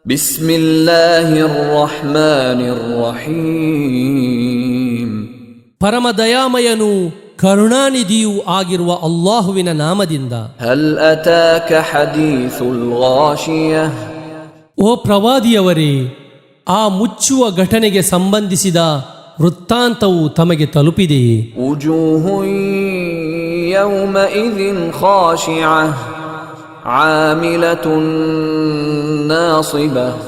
ಬಿಸ್ಮಿಲ್ಲಾಹಿರ್ ರಹ್ಮಾನಿರ್ ರಹೀಮ್. ಪರಮ ದಯಾಮಯನೂ ಕರುಣಾನಿಧಿಯೂ ಆಗಿರುವ ಅಲ್ಲಾಹುವಿನ ನಾಮದಿಂದ. ಹಲ್ ಅತಾಕ ಹದೀಸುಲ್ ಗಾಶಿಯಾ. ಓ ಪ್ರವಾದಿಯವರೇ, ಆ ಮುಚ್ಚುವ ಘಟನೆಗೆ ಸಂಬಂಧಿಸಿದ ವೃತ್ತಾಂತವು ತಮಗೆ ತಲುಪಿದೆಯೇ? ವುಜೂಹುನ್ ಯೌಮಇದಿನ್ ಖಾಶಿಅ ಆಮಿಲತುನ್ ನಾಸಿಬಾ.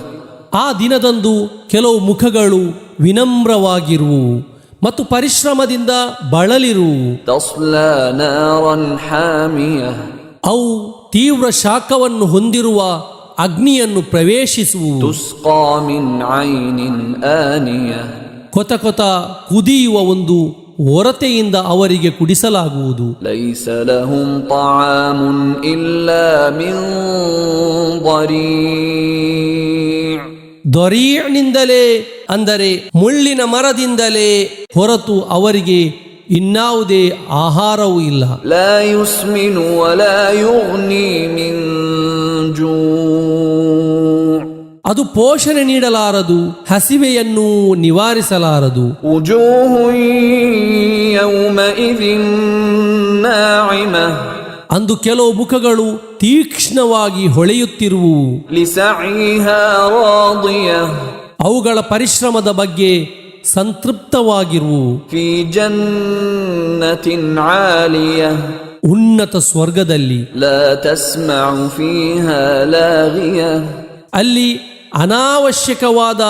ಆ ದಿನದಂದು ಕೆಲವು ಮುಖಗಳು ವಿನಮ್ರವಾಗಿರುವು ಮತ್ತು ಪರಿಶ್ರಮದಿಂದ ಬಳಲಿರುವು. ತಸ್ಲಾ ನಾರನ್ ಹಾಮಿಯಾ. ಅವು ತೀವ್ರ ಶಾಖವನ್ನು ಹೊಂದಿರುವ ಅಗ್ನಿಯನ್ನು ಪ್ರವೇಶಿಸುವು. ತುಸ್ಕಾ ಮಿನ್ ಐನಿನ್ ಆನಿಯಾ. ಕೊತ ಕೊತ ಕುದಿಯುವ ಒಂದು ಒರತೆಯಿಂದ ಅವರಿಗೆ ಕುಡಿಸಲಾಗುವುದು. ಲೈಸ ಲಹುಂ ತಆಮುನ್ ಇಲ್ಲಾ ಮಿನ್ ದರೀ. ದೊರೀನಿಂದಲೇ ಅಂದರೆ ಮುಳ್ಳಿನ ಮರದಿಂದಲೇ ಹೊರತು ಅವರಿಗೆ ಇನ್ನಾವುದೇ ಆಹಾರವೂ ಇಲ್ಲ. ಲಾ ಯುಸ್ಮಿನು ವಲಾ ಯುಗ್ನಿ ಮಿನ್ ಜೂ. ಅದು ಪೋಷಣೆ ನೀಡಲಾರದು, ಹಸಿವೆಯನ್ನು ನಿವಾರಿಸಲಾರದು. ವುಜೂಹುನ್ ಯೌಮಇದಿನ್ ನಾಇಮಾ. ಅಂದು ಕೆಲವು ಮುಖಗಳು ತೀಕ್ಷ್ಣವಾಗಿ ಹೊಳೆಯುತ್ತಿರುವು. ಲಿಸঈಹಾ ರಾದಿಯಾ. ಅವುಗಳ ಪರಿಶ್ರಮದ ಬಗ್ಗೆ ಸಂತೃಪ್ತವಾಗಿರುವು. ಫೀ ಜನ್ನತಿನ್ ಆಲಿಯಾ. ಉನ್ನತ ಸ್ವರ್ಗದಲ್ಲಿ. ಲಾ ತಸ್ಮಉ ಫೀಹಾ ಲಾಗಿಯಾ. ಅಲ್ಲಿ ಅನಾವಶ್ಯಕವಾದ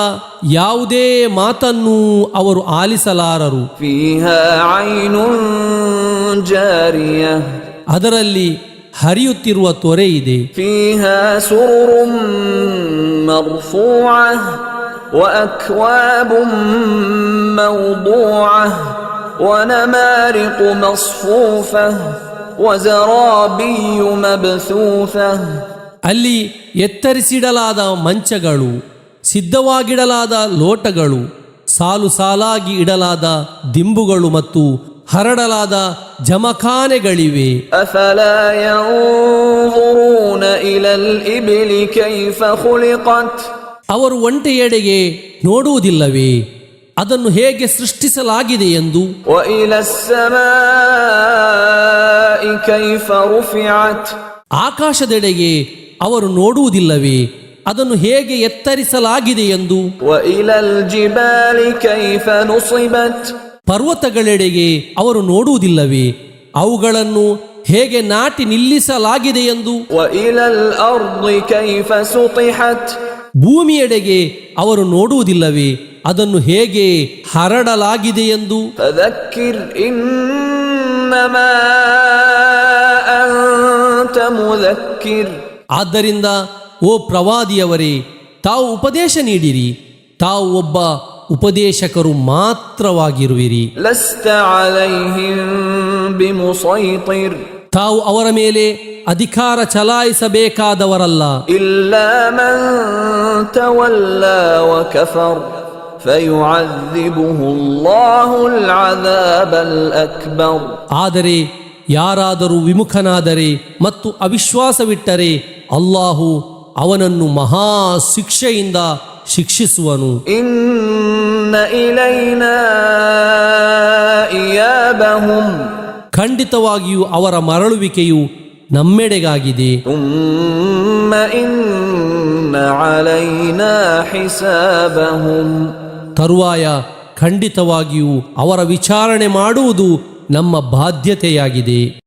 ಯಾವುದೇ ಮಾತನ್ನು ಅವರು ಆಲಿಸಲಾರರು. ಫೀಹಾ ಐನುನ್ ಜಾರಿಯಾ. ಅದರಲ್ಲಿ ಹರಿಯುತ್ತಿರುವ ತೊರೆ ಇದೆ. ಫೀಹಾ ಸುರುರುನ್ ಮರ್ಫೂಅ ವಅಕ್ವಾಬುನ್ ಮೌದೂಅ ವನಮಾರಿಕು ಮಸ್ಫೂಫ ವಜರಾಬಿಯು ಮಬ್ಸೂಫ. ಅಲ್ಲಿ ಎತ್ತರಿಸಿಡಲಾದ ಮಂಚಗಳು, ಸಿದ್ಧವಾಗಿಡಲಾದ ಲೋಟಗಳು, ಸಾಲು ಸಾಲಾಗಿ ಇಡಲಾದ ದಿಂಬುಗಳು ಮತ್ತು ಹರಡಲಾದ ಜಮಖಾನೆಗಳಿವೆ. ಅಫಲಾ ಯಂಜುರೂನ ಇಲಲ್ ಇಬ್ಲಿ ಕೈಫ ಖುಲಿಕತ್. ಅವರು ಒಂಟೆಯೆಡೆಗೆ ನೋಡುವುದಿಲ್ಲವೇ, ಅದನ್ನು ಹೇಗೆ ಸೃಷ್ಟಿಸಲಾಗಿದೆ ಎಂದು? ವಇಲಸ್ ಸಲಾಇ ಕೈಫ ರುಫಿಅತ್. ಆಕಾಶದೆಡೆಗೆ ಅವರು ನೋಡುವುದಿಲ್ಲವೇ, ಅದನ್ನು ಹೇಗೆ ಎತ್ತರಿಸಲಾಗಿದೆ ಎಂದು? ವಇಲಲ್ ಜಿಬಾಲಿ ಕೈಫ ನುಸಿಬತ್. ಪರ್ವತಗಳೆಡೆಗೆ ಅವರು ನೋಡುವುದಿಲ್ಲವೇ, ಅವುಗಳನ್ನು ಹೇಗೆ ನಾಟಿ ನಿಲ್ಲಿಸಲಾಗಿದೆ ಎಂದು? ವಇಲಲ್ ಅರ್ದಿ ಕೈಫ ಸುತಿಹತ್. ಭೂಮಿಯೆಡೆಗೆ ಅವರು ನೋಡುವುದಿಲ್ಲವೇ, ಅದನ್ನು ಹೇಗೆ ಹರಡಲಾಗಿದೆ ಎಂದು? ಫದಕ್ಕಿರ್ ಇನ್ನಮಾ ಅಂತ ಮುದಕ್ಕಿರ್. ಆದ್ದರಿಂದ ಓ ಪ್ರವಾದಿಯವರೇ, ತಾವು ಉಪದೇಶ ನೀಡಿರಿ, ತಾವು ಒಬ್ಬ ಉಪದೇಶಕರು ಮಾತ್ರವಾಗಿರುವಿರಿ. ಲಸ್ತ ಅಲೈಹಿಂ ಬಿಮುಸೈತಿರ್. ತಾವು ಅವರ ಮೇಲೆ ಅಧಿಕಾರ ಚಲಾಯಿಸಬೇಕಾದವರಲ್ಲ. ಇಲ್ಲಾ ಮನ್ ತವಲ್ಲಾ ವಕಫರ್ ಫಯುಅذಿಬುಹು ಅಲ್ಲಾಹುಲ್ ಅಜಾಬಲ್ ಅಕ್ಬರ್. ಆದರೆ ಯಾರಾದರೂ ವಿಮುಖನಾದರೆ ಮತ್ತು ಅವಿಶ್ವಾಸವಿಟ್ಟರೆ ಅಲ್ಲಾಹು ಅವನನ್ನು ಮಹಾ ಶಿಕ್ಷೆಯಿಂದ ಶಿಕ್ಷಿಸುವನು. ಇನ್ನ ಇಲೈನಾ ಇಯಾಬಹುಂ. ಖಂಡಿತವಾಗಿಯೂ ಅವರ ಮರಳುವಿಕೆಯು ನಮ್ಮೆಡೆಗಾಗಿದೆ. ಥುಮ್ಮ ಇನ್ನ ಅಲೈನಾ ಹಿಸಾಬಹುಂ. ತರುವಾಯ ಖಂಡಿತವಾಗಿಯೂ ಅವರ ವಿಚಾರಣೆ ಮಾಡುವುದು ನಮ್ಮ ಬಾಧ್ಯತೆಯಾಗಿದೆ.